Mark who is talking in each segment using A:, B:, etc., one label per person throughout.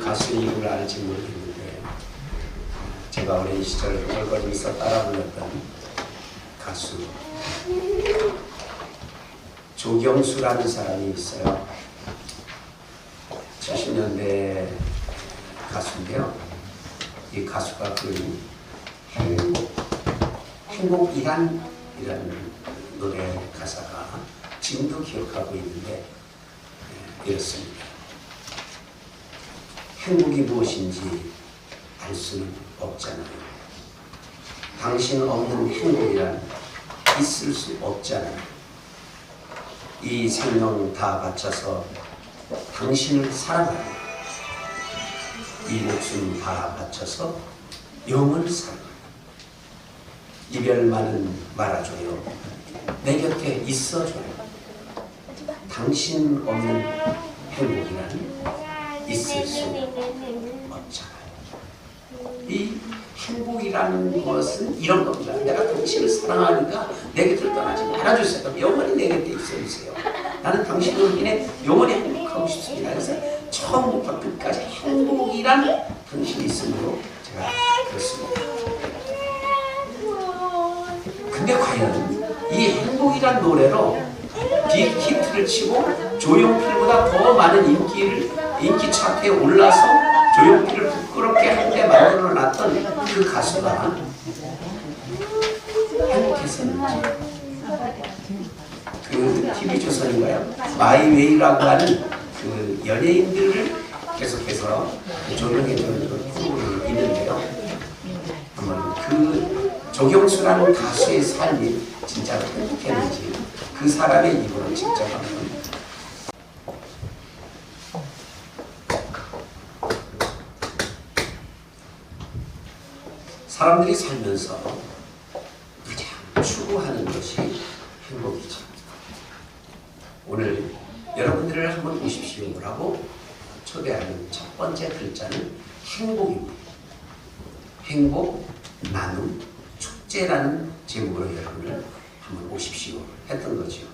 A: 가수 이름을 알지 모르겠는데 제가 어린 시절 걸거리면서 따라 불렀던 가수 조경수라는 사람이 있어요. 70년대 가수인데요. 이 가수가 그 행복이란 노래 가사가 지금도 기억하고 있는데 이렇습니다. 행복이 무엇인지 알 수는 없잖아요. 당신 없는 행복이란 있을 수 없잖아요. 이 생명 다 바쳐서 당신을 사랑하고 이 목숨 다 바쳐서 영원을 사랑하고 이별만은 말아줘요. 내 곁에 있어줘요. 당신 없는 행복이란 있을 수 없잖아요. 이 행복이라는 것은 이런 겁니다. 내가 당신을 사랑하니까 내 곁을 떠나지 말아주세요. 영원히 내 곁에 있어주세요. 나는 당신으로 인해 영원히 행복하고 싶습니다. 그래서 처음부터 끝까지 행복이란 당신이 있으므로 제가 그렇습니다. 근데 과연 이 행복이란 노래로 빅히트를 치고 조용필보다 더 많은 인기 차트에 올라서 조용필을 부끄럽게 한데 만들어놨던 그 가수가 행복했었는지 그 TV조선인가요? 마이웨이라고 하는 그 연예인들을 계속해서 조명해주는 그런 프로그램이 있는데요. 한번 그 조경수라는 가수의 삶이 진짜로 행복했는지 그 사람의 입으로 직접 한번 사람들이 살면서 가장 추구하는 것이 행복이죠. 오늘 여러분들을 한번 보십시오라고 초대하는 첫 번째 글자는 행복입니다. 행복, 나눔, 축제라는 제목으로 여러분을 한번 오십시오 했던 거죠.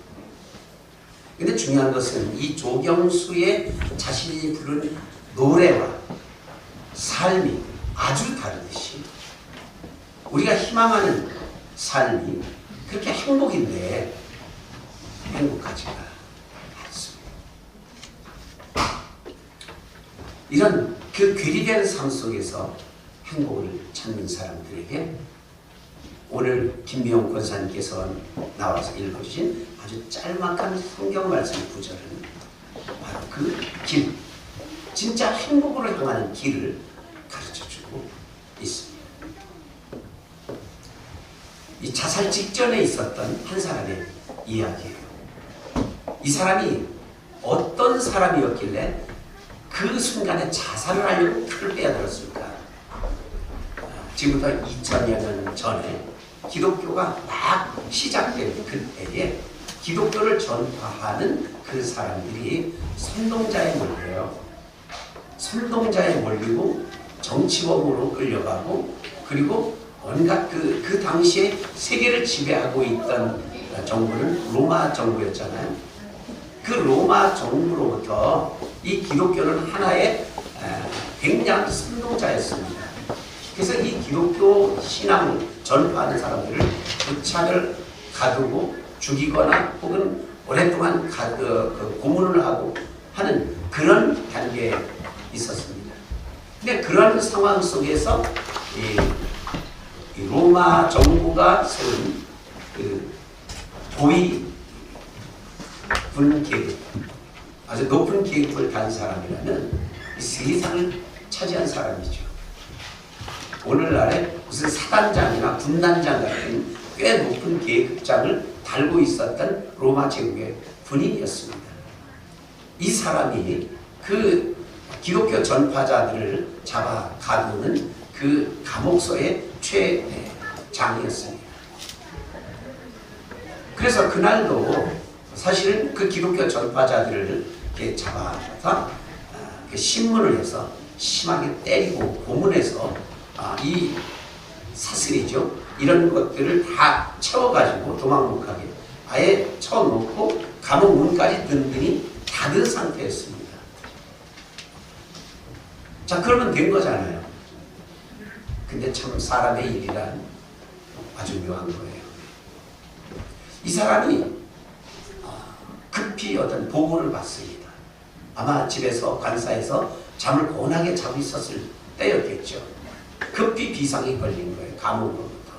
A: 근데 중요한 것은 이 조경수의 자신이 부른 노래와 삶이 아주 다르듯이 우리가 희망하는 삶이 그렇게 행복인데 행복하지가 않습니다. 이런 그 괴리된 삶 속에서 행복을 찾는 사람들에게 오늘 김미영 권사님께서 나와서 읽어주신 아주 짤막한 성경 말씀 구절은 바로 그 길, 진짜 행복으로 향하는 길을 가르쳐주고 있습니다. 이 자살 직전에 있었던 한 사람의 이야기예요. 이 사람이 어떤 사람이었길래 그 순간에 자살을 하려고 풀을 빼앗들었을까? 지금부터 2000여 년 전에 기독교가 막 시작된 그때에 기독교를 전파하는 그 사람들이 선동자에 몰려요. 선동자에 몰리고 정치범으로 끌려가고 그리고 온갖 그 당시에 세계를 지배하고 있던 정부는 로마 정부였잖아요. 그 로마 정부로부터 이 기독교는 하나의 굉장한 선동자였습니다. 그래서 이 기독교 신앙을 전파하는 사람들을 부착을 가두고 죽이거나 혹은 오랫동안 고문을 하고 하는 그런 단계에 있었습니다. 근데 그런 상황 속에서 이 로마 정부가 세운 그 고위 군 계급, 아주 높은 계급을 단 사람이라는 이 세상을 차지한 사람이죠. 오늘날에 무슨 사단장이나 군단장 같은 꽤 높은 계급장을 달고 있었던 로마 제국의 군인이었습니다. 이 사람이 그 기독교 전파자들을 잡아 가두는 그 감옥소의 최장이었습니다. 그래서 그날도 사실은 그 기독교 전파자들을 이렇게 잡아서 신문을 해서 심하게 때리고 고문해서 이 사슬이죠. 이런 것들을 다 채워가지고 도망 못 가게 아예 쳐놓고 감옥 문까지 든든히 닫은 상태였습니다. 자, 자, 그러면 된 거잖아요. 근데 참 사람의 일이란 아주 묘한 거예요. 이 사람이 급히 어떤 보고를 받습니다. 아마 집에서 관사에서 잠을 고운하게 자고 있었을 때였겠죠. 급히 비상이 걸린 거예요. 감옥으로부터.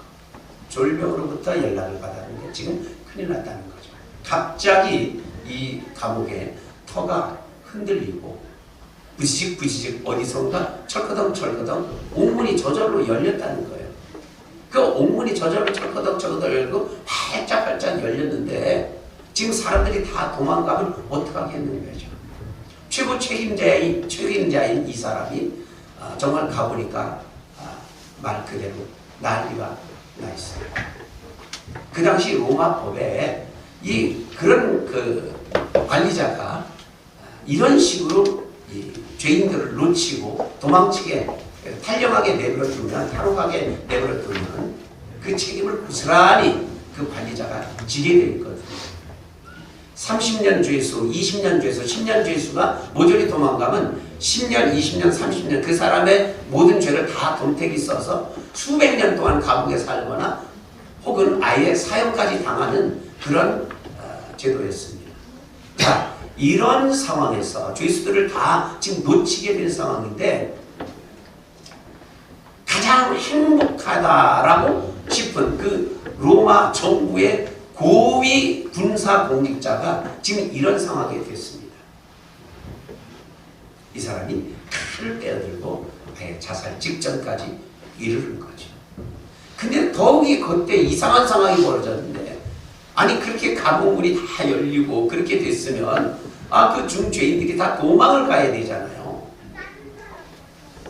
A: 졸병으로부터 연락을 받았는데 지금 큰일 났다는 거죠. 갑자기 이 감옥의 터가 흔들리고 부지직 어디선가 철커덩 옥문이 저절로 열렸다는 거예요. 그 옥문이 저절로 철커덩 열고 활짝 열렸는데 지금 사람들이 다 도망가면 어떡하겠는 거죠. 최고 책임자인 이 사람이 정말 가보니까 말 그대로 난리가 나 있어요. 그 당시 로마 법에 그런 관리자가 이런 식으로 이 죄인들을 놓치고 도망치게 탈영하게 내버려두면 탈옥하게 내버려두면 그 책임을 고스란히 그 관리자가 지게 되어 있거든요. 30년 죄수, 20년 죄수, 10년 죄수가 모조리 도망가면 10년, 20년, 30년 그 사람의 모든 죄를 다 돈택이 써서 수백 년 동안 감옥에 살거나 혹은 아예 사형까지 당하는 그런 제도였습니다. 자, 이런 상황에서 죄수들을 다 지금 놓치게 된 상황인데 가장 행복하다라고 싶은 그 로마 정부의 고위 군사 공직자가 지금 이런 상황이 됐습니다. 이 사람이 칼을 빼어들고 아예 자살 직전까지 이르는 거죠. 근데 더욱이 그때 이상한 상황이 벌어졌는데 아니 그렇게 감옥문이 다 열리고 그렇게 됐으면 그 중죄인들이 다 도망을 가야 되잖아요.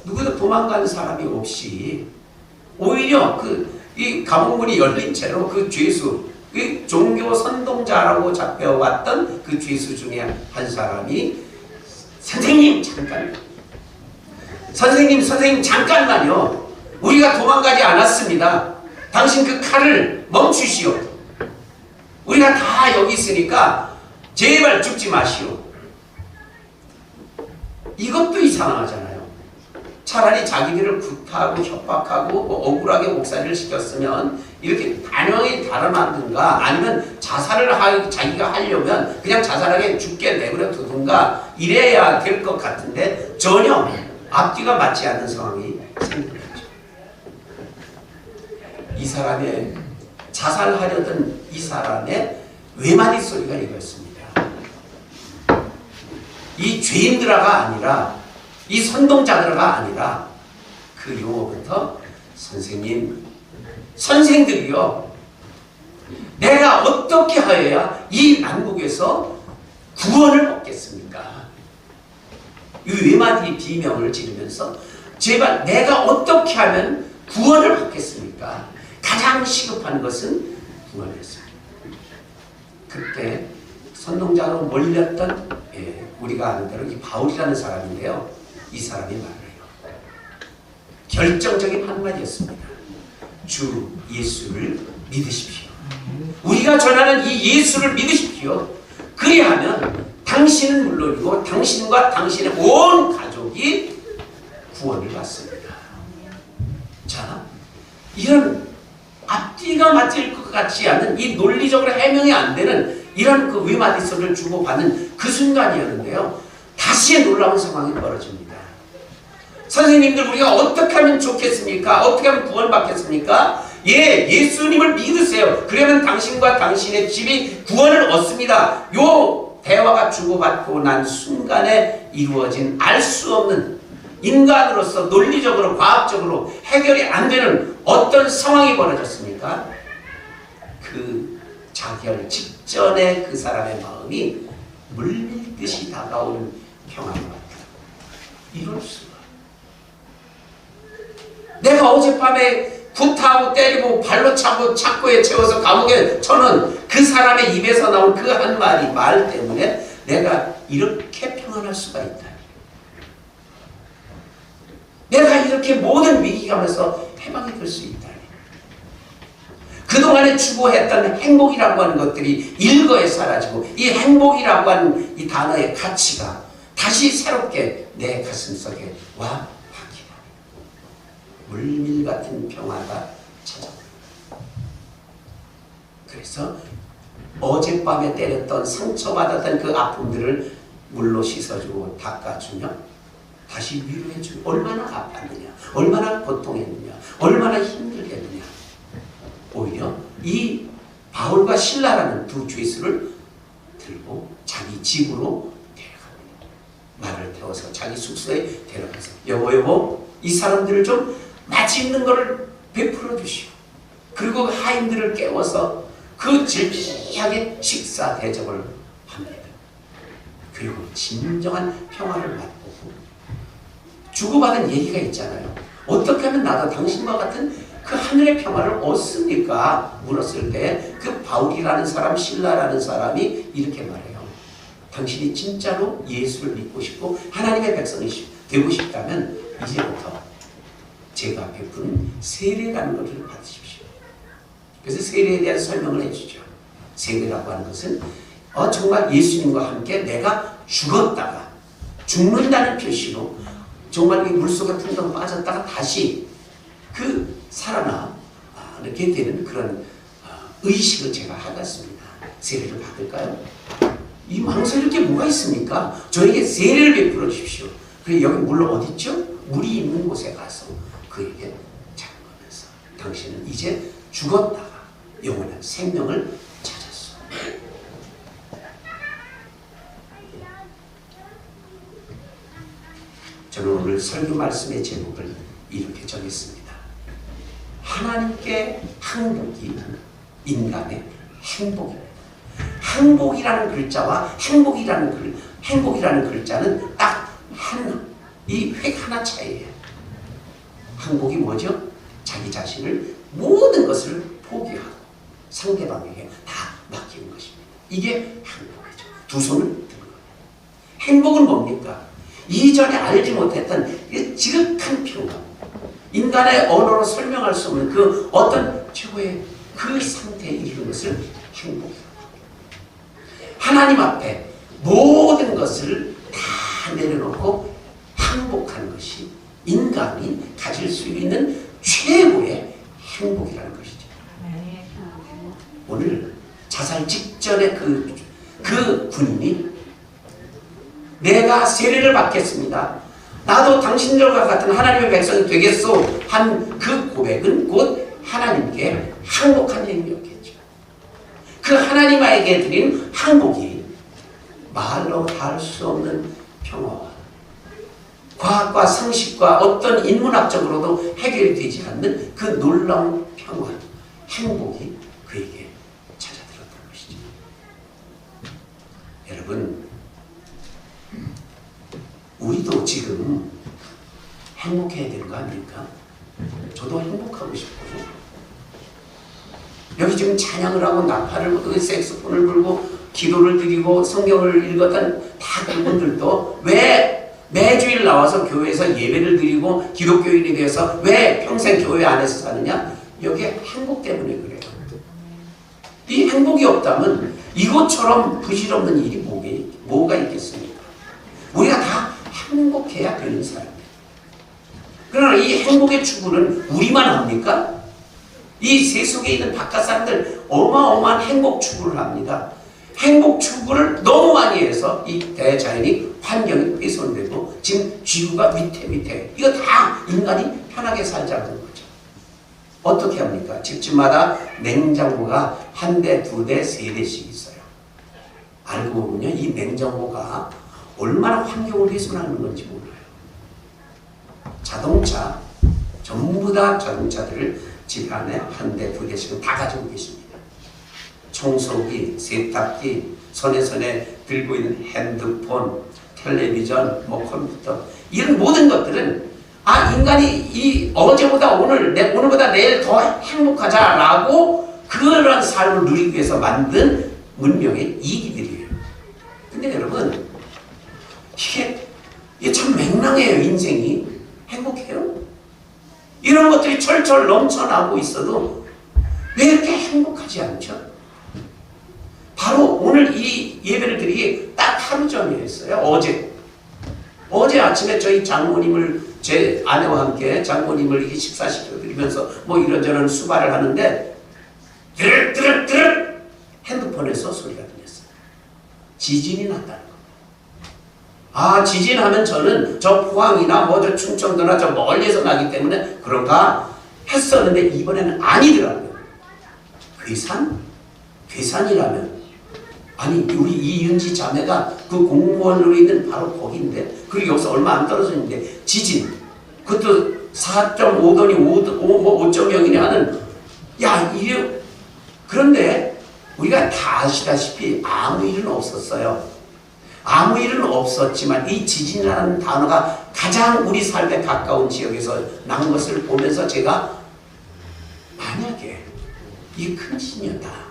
A: 누구도 도망가는 사람이 없이 오히려 이 감옥문이 열린 채로 그 죄수, 그 종교 선동자라고 잡혀왔던 그 죄수 중에 한 사람이 선생님 잠깐만요. 우리가 도망가지 않았습니다. 당신 그 칼을 멈추시오. 우리가 다 여기 있으니까 제발 죽지 마시오. 이것도 이상하잖아요. 차라리 자기들을 구타하고 협박하고 억울하게 옥살이를 시켰으면 이렇게 단호하게 달아나든가 아니면 자살을 자기가 하려면 그냥 자살하게 죽게 내버려 두든가 이래야 될 것 같은데 전혀 앞뒤가 맞지 않는 상황이 생긴 거죠. 이 사람의 자살하려던 이 사람의 외마디 소리가 이거였습니다. 이 죄인들아가 아니라 이 선동자들아가 아니라 그 용어부터 선생들이요. 내가 어떻게 하여야 이 난국에서 구원을 얻겠습니까? 이 외마디 비명을 지르면서 제발 내가 어떻게 하면 구원을 받겠습니까? 가장 시급한 것은 구원이었습니다. 그때 선동자로 몰렸던 우리가 아는 대로 이 바울이라는 사람인데요. 이 사람이 말해요. 결정적인 한마디였습니다. 주 예수를 믿으십시오. 우리가 전하는 이 예수를 믿으십시오. 그리하면 당신은 물론이고 당신과 당신의 온 가족이 구원을 받습니다. 자, 이런 앞뒤가 맞을 것 같지 않은 이 논리적으로 해명이 안 되는 이런 그 외마디 소리를 주고받는 그 순간이었는데요. 다시 놀라운 상황이 벌어집니다. 선생님들 우리가 어떻게 하면 좋겠습니까? 어떻게 하면 구원받겠습니까? 예수님을 믿으세요. 그러면 당신과 당신의 집이 구원을 얻습니다. 요 대화가 주고받고 난 순간에 이루어진 알 수 없는 인간으로서 논리적으로 과학적으로 해결이 안 되는 어떤 상황이 벌어졌습니까? 그 자결 직전에 그 사람의 마음이 물밀듯이 다가오는 평안이 왔다. 이럴 수가. 내가 어젯밤에 구타하고 때리고 발로 차고 착고에 채워서 감옥에 쳐는 그 사람의 입에서 나온 그 한마디 말 때문에 내가 이렇게 평안할 수가 있다. 내가 이렇게 모든 위기감에서 해방이 될 수 있다. 그동안에 추구했던 행복이라고 하는 것들이 일거에 사라지고 이 행복이라고 하는 이 단어의 가치가 다시 새롭게 내 가슴속에 와 물밀 같은 평화가 찾아옵니다. 그래서 어젯밤에 때렸던 상처받았던 그 아픔들을 물로 씻어주고 닦아주며 다시 위로해주며 얼마나 아팠느냐, 얼마나 고통했느냐, 얼마나 힘들겠느냐. 오히려 이 바울과 실라라는 두 죄수를 들고 자기 집으로 데려갑니다. 말을 태워서 자기 숙소에 데려가서 여보 이 사람들을 좀 맛있는 것을 베풀어 주시오. 그리고 하인들을 깨워서 그 질비하게 식사 대접을 합니다. 그리고 진정한 평화를 맛보고 주고받은 얘기가 있잖아요. 어떻게 하면 나도 당신과 같은 그 하늘의 평화를 얻습니까? 물었을 때 그 바울이라는 사람, 실라라는 사람이 이렇게 말해요. 당신이 진짜로 예수를 믿고 싶고 하나님의 백성이 되고 싶다면 이제부터 제가 베푸는 세례라는 것을 받으십시오. 그래서 세례에 대한 설명을 해주죠. 세례라고 하는 것은 정말 예수님과 함께 내가 죽었다가 죽는다는 표시로 정말 이 물속에 퉁퉁 빠졌다가 다시 그 살아나게 되는 그런 의식을 제가 하겠습니다. 세례를 받을까요? 이 망설일 게 뭐가 있습니까? 저에게 세례를 베풀어 주십시오. 그리고 여기 물론 어디 있죠? 물이 있는 곳에 가서 그에게 잠그면서 당신은 이제 죽었다가 영원한 생명을 찾았어. 저는 오늘 설교 말씀의 제목을 이렇게 정했습니다. 하나님께 항복이 인간의 행복입니다. 항복이라는 글자와 행복이라는 글자는 딱 이 획 하나 차이예요. 항복이 뭐죠? 자기 자신을 모든 것을 포기하고 상대방에게 다 맡기는 것입니다. 이게 행복이죠. 두 손을 드는 거예요. 행복은 뭡니까? 이전에 알지 못했던 지극한 평화, 인간의 언어로 설명할 수 없는 그 어떤 최고의 그 상태에 이르는 것을 행복이라고 합니다. 하나님 앞에 모든 것을 다 내려놓고 항복하는 것이 인간이 가질 수 있는 최고의 행복이라는 것이죠. 오늘 자살 직전에 그 군인이 내가 세례를 받겠습니다. 나도 당신들과 같은 하나님의 백성이 되겠소 한 그 고백은 곧 하나님께 항복한 행위였겠죠. 그 하나님에게 드린 항복이 말로 다 할 수 없는 평화와 과학과 상식과 어떤 인문학적으로도 해결이 되지 않는 그 놀라운 평화, 행복이 그에게 찾아들었던 것이죠. 여러분, 우리도 지금 행복해야 되는 거 아닙니까? 저도 행복하고 싶고요. 여기 지금 찬양을 하고 나팔을 불고 색소폰을 불고 기도를 드리고 성경을 읽었던 다 그분들도 왜 매주일 나와서 교회에서 예배를 드리고 기독교인이 되어서 왜 평생 교회 안에서 사느냐? 여기에 행복 때문에 그래요. 이 행복이 없다면 이것처럼 부질없는 일이 뭐가 있겠습니까? 우리가 다 행복해야 되는 사람이에요. 그러나 이 행복의 추구는 우리만 합니까? 이 세속에 있는 바깥 사람들 어마어마한 행복 추구를 합니다. 행복 추구를 너무 많이 해서 이 대자연이 환경이 훼손되고 지금 지구가 위태위태. 이거 다 인간이 편하게 살자는 거죠. 어떻게 합니까? 집집마다 냉장고가 한 대, 두 대, 세 대씩 있어요. 알고 보면 이 냉장고가 얼마나 환경을 훼손하는 건지 몰라요. 자동차, 전부 다 자동차들을 집 안에 한 대, 두 대씩은 다 가지고 계십니다. 청소기, 세탁기, 손에 들고 있는 핸드폰, 텔레비전, 컴퓨터 이런 모든 것들은 인간이 어제보다 오늘보다 내일 더 행복하자라고 그런 삶을 누리기 위해서 만든 문명의 이기들이에요. 근데 여러분 이게 참 맹랑해요. 인생이 행복해요? 이런 것들이 철철 넘쳐나고 있어도 왜 이렇게 행복하지 않죠? 바로 오늘 이 예배를 드리기 딱 하루 전이었어요. 어제 아침에 저희 장모님을 제 아내와 함께 장모님을 이렇게 식사시켜드리면서 뭐 이런저런 수발을 하는데 드르륵 핸드폰에서 소리가 들렸어요. 지진이 났다는 겁니다. 아, 지진하면 저는 저 포항이나 뭐 저 충청도나 저 멀리서 나기 때문에 그런가 했었는데 이번에는 아니더라고요. 괴산? 괴산이라면 아니 우리 이윤지 자매가 그 공무원으로 있는 바로 거기인데 그리고 여기서 얼마 안 떨어져 있는데 지진 그것도 4.5더니 5.0이니 하는 야 이게 그런데 우리가 다 아시다시피 아무 일은 없었어요. 아무 일은 없었지만 이 지진이라는 단어가 가장 우리 삶에 가까운 지역에서 난 것을 보면서 제가 만약에 이게 큰 지진이었다.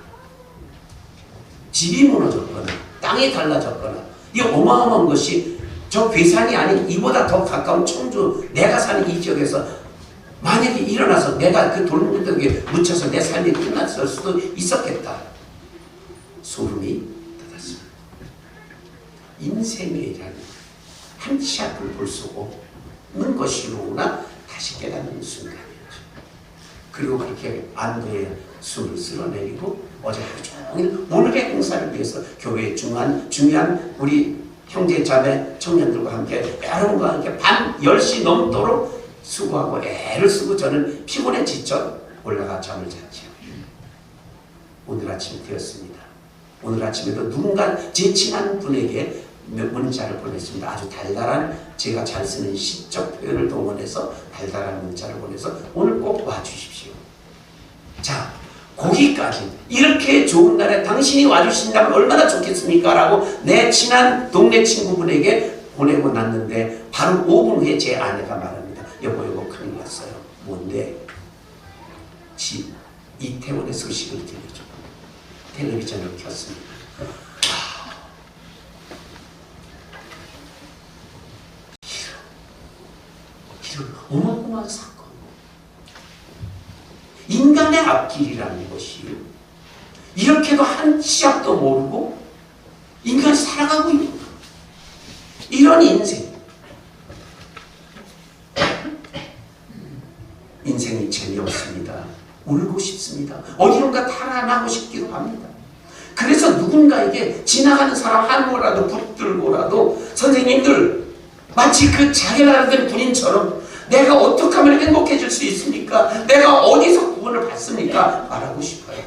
A: 집이 무너졌거나 땅이 달라졌거나 이 어마어마한 것이 저 괴산이 아닌 이보다 더 가까운 청주 내가 사는 이 지역에서 만약에 일어나서 내가 그 돌무더기에 묻혀서 내 삶이 끝났을 수도 있었겠다. 소름이 돋았습니다. 인생이라는 한치 앞을 볼 수 없는 것이로구나 다시 깨닫는 순간이었죠. 그리고 그렇게 안도의 숨을 쓸어내리고 어제 하루 종일 오늘의 행사를 위해서 교회의 중요한 우리 형제 자매 청년들과 함께 여러분과 함께 밤 10시 넘도록 수고하고 애를 쓰고 저는 피곤에 지쳐 올라가 잠을 잤죠. 오늘 아침이 되었습니다. 오늘 아침에도 누군가 제 친한 분에게 문자를 보냈습니다. 아주 달달한 제가 잘 쓰는 시적 표현을 동원해서 달달한 문자를 보내서 오늘 꼭 와주십시오. 자, 거기까지 이렇게 좋은 날에 당신이 와주신다면 얼마나 좋겠습니까? 라고 내 친한 동네 친구분에게 보내고 났는데 바로 5분 후에 제 아내가 말합니다. 여보 큰일 났어요. 뭔데? 집 이태원의 소식을 들려줘. 텔레비전을 켰습니다. 이런 어마어마한 사건. 인간의 앞길이라는 것이 이렇게도 한치 앞도 모르고 인간이 살아가고 있는 것. 이런 인생. 인생이 재미없습니다. 울고 싶습니다. 어디론가 탈환하고 싶기도 합니다. 그래서 누군가에게 지나가는 사람 한 번이라도 붙들고라도 선생님들 마치 그 자결하는 군인처럼 내가 어떻게 하면 행복해질 수 있습니까? 내가 어디서 구원을 받습니까? 말하고 싶어요.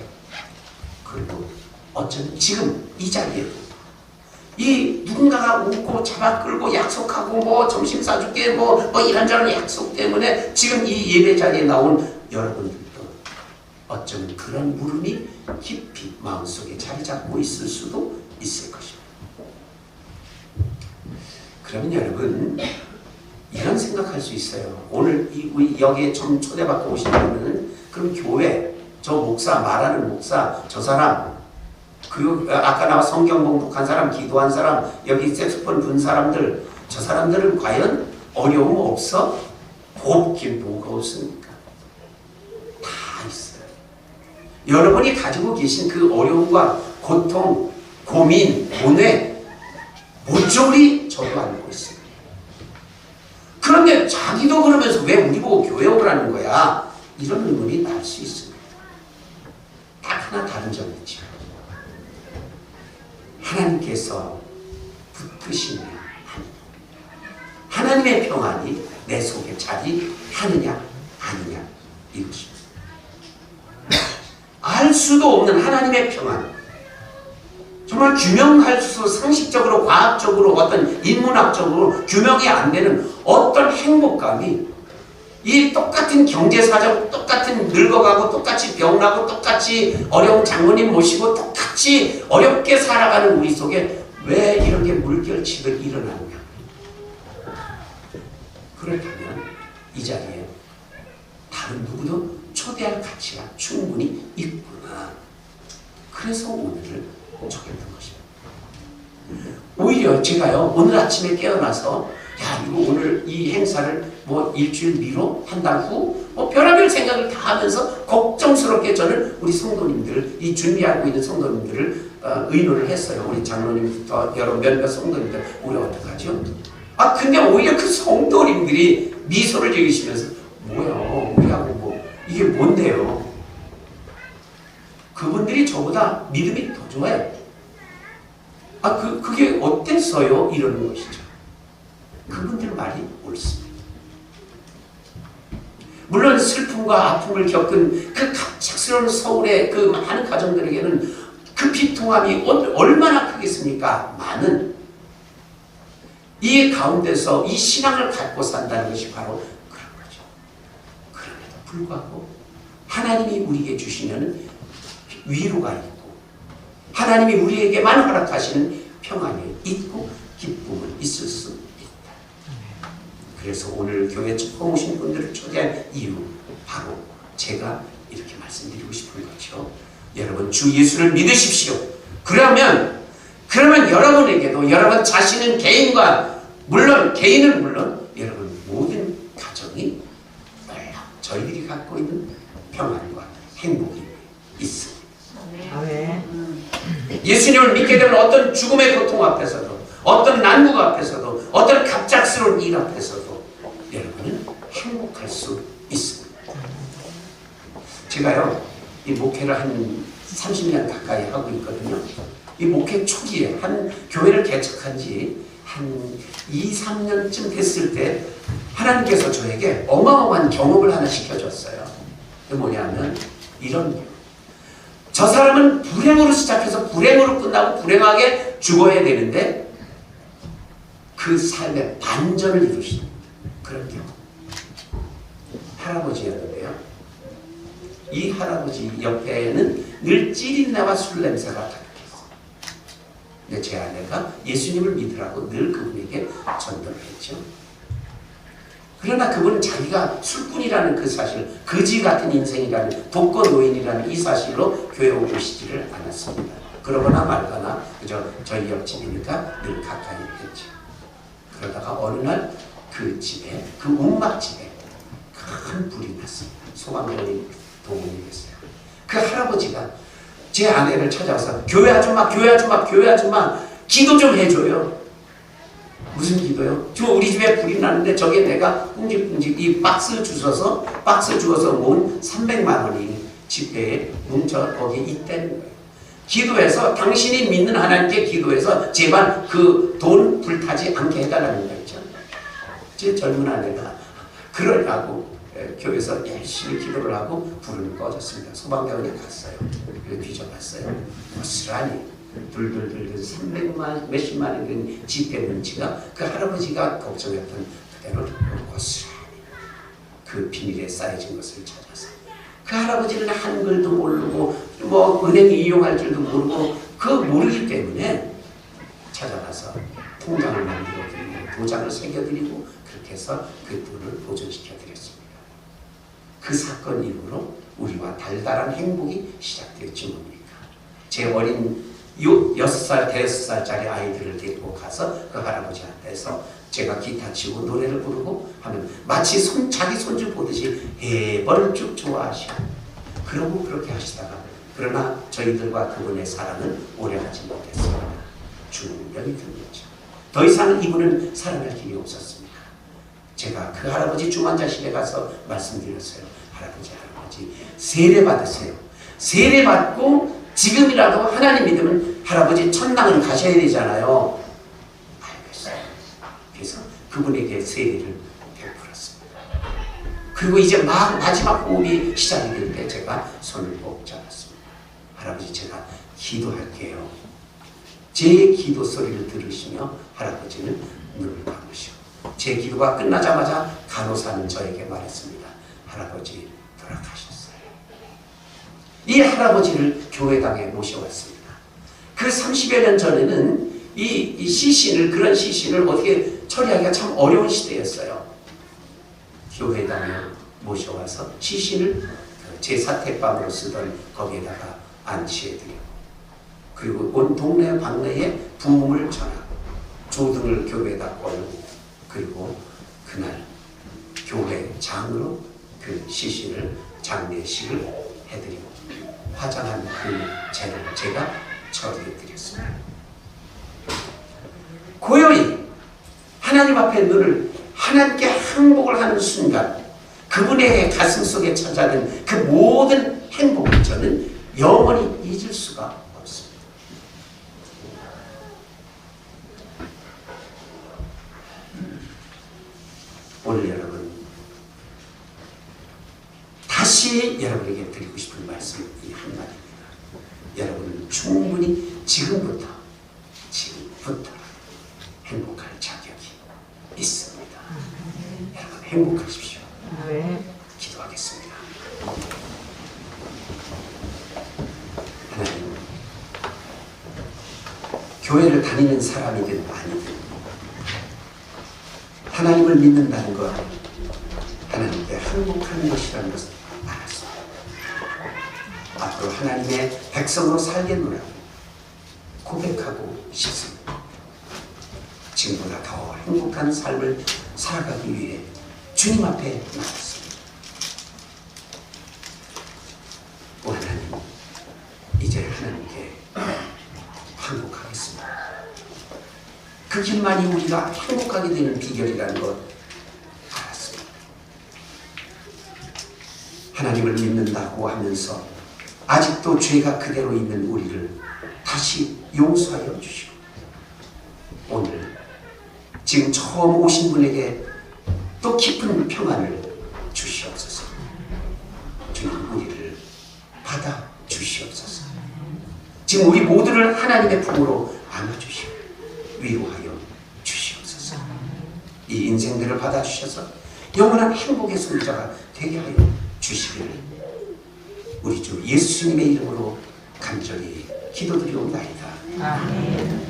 A: 그리고 어쩌면 지금 이 자리에도 이 누군가가 웃고 잡아 끌고 약속하고 뭐 점심 사줄게 뭐 이런저런 약속 때문에 지금 이 예배 자리에 나온 여러분들도 어쩌면 그런 물음이 깊이 마음속에 자리 잡고 있을 수도 있을 것입니다. 그러면 여러분 이런 생각할 수 있어요. 오늘 우리 여기에 좀 초대받고 오신 분은 그럼 교회 저 목사 말하는 목사 저 사람 그리고 아까 나와 성경 공독한 사람 기도한 사람 여기 색소폰 분 사람들 저 사람들은 과연 어려움 없어? 없긴 뭐가 없습니까? 다 있어요. 여러분이 가지고 계신 그 어려움과 고통 고민 고뇌 모조리 저도 알고 있습니다. 그런데 자기도 그러면서 왜 우리 보고 교회 오라는 거야? 이런 의문이 날 수 있습니다. 딱 하나 다른 점이 있죠. 하나님께서 붙드시냐 하나님의 평안이 내 속에 자리하느냐 아니냐 이것입니다. 알 수도 없는 하나님의 평안 정말 규명할 수 상식적으로 과학적으로 어떤 인문학적으로 규명이 안 되는 어떤 행복감이 이 똑같은 경제사정 똑같은 늙어가고 똑같이 병나고 똑같이 어려운 장모님 모시고 똑같이 어렵게 살아가는 우리 속에 왜 이런 게 물결치듯 일어나느냐. 그렇다면 이 자리에 다른 누구도 초대할 가치가 충분히 있구나. 그래서 오늘을 초대했던 것입니다. 오히려 제가요 오늘 아침에 깨어나서 야 이거 오늘 이 행사를 뭐 일주일 미뤄 한 달 후 뭐 별의별 생각을 다 하면서 걱정스럽게 저는 우리 성도님들 이 준비하고 있는 성도님들을 의논을 했어요. 우리 장로님부터 여러 몇몇 성도님들 우리 어떡하죠? 근데 오히려 그 성도님들이 미소를 지으시면서 뭐야 우리하고 뭐 이게 뭔데요? 그분들이 저보다 믿음이 더 좋아요. 그게 어땠어요? 이러는 것이죠. 그분들 말이 옳습니다. 물론 슬픔과 아픔을 겪은 그 갑작스러운 서울의 그 많은 가정들에게는 그 비통함이 얼마나 크겠습니까? 많은 이 가운데서 이 신앙을 갖고 산다는 것이 바로 그런 거죠. 그럼에도 불구하고 하나님이 우리에게 주시는 위로가 있고 하나님이 우리에게만 허락하시는 평안이 있고 기쁨은 있을 수 있다. 그래서 오늘 교회 처음 오신 분들을 초대한 이유 바로 제가 이렇게 말씀드리고 싶은 거죠. 여러분 주 예수를 믿으십시오. 그러면 여러분에게도 여러분 자신은 개인은 물론 여러분 모든 가정이 저희들이 갖고 있는 평안과 행복이 있습니다. 예수님을 믿게 되면 어떤 죽음의 고통 앞에서도 어떤 난국 앞에서도 어떤 갑작스러운 일 앞에서도 여러분은 행복할 수 있습니다. 제가요 이 목회를 한 30년 가까이 하고 있거든요. 이 목회 초기에 한 교회를 개척한 지 한 2, 3년쯤 됐을 때 하나님께서 저에게 어마어마한 경험을 하나 시켜줬어요. 그게 뭐냐면 이런 게 저 사람은 불행으로 시작해서 불행으로 끝나고 불행하게 죽어야 되는데 그 삶의 반전을 이루시는 그런 경우. 할아버지였는데요. 이 할아버지 옆에는 늘 찌린내와 술 냄새가 가득했어요. 근데 제 아내가 예수님을 믿으라고 늘 그분에게 전도를 했죠. 그러나 그분은 자기가 술꾼이라는 그 사실, 거지 같은 인생이라는 독거 노인이라는 이 사실로 교회 오시지를 않았습니다. 그러거나 말거나 그저 저희 옆집이니까 늘 가까이 했죠. 그러다가 어느 날 그 집에, 그 움막집에 큰 불이 났습니다. 소방관이 동원이 됐어요. 그 할아버지가 제 아내를 찾아와서 교회 아줌마 기도 좀 해줘요. 무슨 기도요? 저 우리 집에 불이 났는데 저게 내가 꿍직꿍직 이 박스 주워서 모은 300만 원이 집회에 뭉쳐 거기에 있다는 거예요. 기도해서 당신이 믿는 하나님께 기도해서 제발 그 돈 불타지 않게 해달라는 거죠. 제 젊은 아내가 그러려고 교회에서 열심히 기도를 하고 불은 꺼졌습니다. 소방대원이 갔어요. 그래서 뒤져봤어요. 고스란히 둘둘둘 300만 몇십만이 된 집회 문치가 그 할아버지가 걱정했던 그대로 고스란히 그 비닐에 쌓여진 것을 찾아서 그 할아버지는 한글도 모르고 뭐 은행 이용할 줄도 모르고 그 모르기 때문에 찾아가서 통장을 만들어드리고 도장을 새겨드리고 그렇게 해서 그 돈을 보존시켜드렸습니다. 그 사건 이후로 우리와 달달한 행복이 시작되었지 뭡니까? 제 어린 6살, 5살짜리 아이들을 데리고 가서 그 할아버지한테서 제가 기타 치고 노래를 부르고 하면 마치 자기 손주 보듯이 해벌쭉 좋아하시고 그러고 그렇게 하시다가 그러나 저희들과 그분의 사랑은 오래가지 못했습니다. 중년이 들었죠. 더 이상 이분은 살아날 길이 없었습니다. 제가 그 할아버지 중환자실에 가서 말씀드렸어요. 할아버지 세례 받으세요. 세례 받고 지금이라도 하나님 믿으면 할아버지 천당을 가셔야 되잖아요. 알겠어요. 그래서 그분에게 세례를 베풀었습니다. 그리고 이제 막 마지막 호흡이 시작이 될 때 제가 손을 꼭 잡았습니다. 할아버지 제가 기도할게요. 제 기도 소리를 들으시며 할아버지는 눈을 감으시고 제 기도가 끝나자마자 간호사는 저에게 말했습니다. 할아버지 돌아가셨어요. 이 할아버지를 교회당에 모셔왔습니다. 그 30여 년 전에는 이 시신을 그런 시신을 어떻게 처리하기가 참 어려운 시대였어요. 교회당에 모셔와서 시신을 제사택방으로 쓰던 거기에다가 안치해드리고 그리고 온 동네 방네에 부음을 전하고 조등을 교회에다 걸고 그리고 그날 교회장으로 그 시신을 장례식을 해드리고 화장한 그 재를 제가 처리해드렸습니다. 고요히 하나님 앞에 늘 하나님께 항복을 하는 순간 그분의 가슴 속에 찾아든 그 모든 행복을 저는 영원히 잊을 수가 없습니다. 오늘 여러분, 다시 여러분에게 드리고 싶은 말씀이 한마디입니다. 여러분은 충분히 지금부터 행복할 자격이 있습니다. 여러분 행복하십시오. 기도하겠습니다. 하나님, 교회를 다니는 사람이든 아니든 하나님을 믿는다는 것, 하나님께 항복하는 것이라는 것을 알았습니다. 앞으로 하나님의 백성으로 살겠노라 고백하고 싶습니다. 지금보다 더 행복한 삶을 살아가기 위해 주님 앞에 나왔습니다. 오 하나님, 이제 하나님께 항복하겠습니다. 그 길만이 우리가 행복하게 되는 비결이라는 것 알았습니다. 하나님을 믿는다고 하면서 아직도 죄가 그대로 있는 우리를 다시 용서하여 주시고, 오늘 지금 처음 오신 분에게 또 깊은 평안을 주시옵소서. 주님, 우리를 받아 주시옵소서. 지금 우리 모두를 하나님의 품으로 안아주시고 위로하여 주시옵소서. 이 인생들을 받아 주셔서 영원한 행복의 소유자가 되게 하여 주시기를 우리 주 예수님의 이름으로 간절히 기도드리옵나이다. 아멘.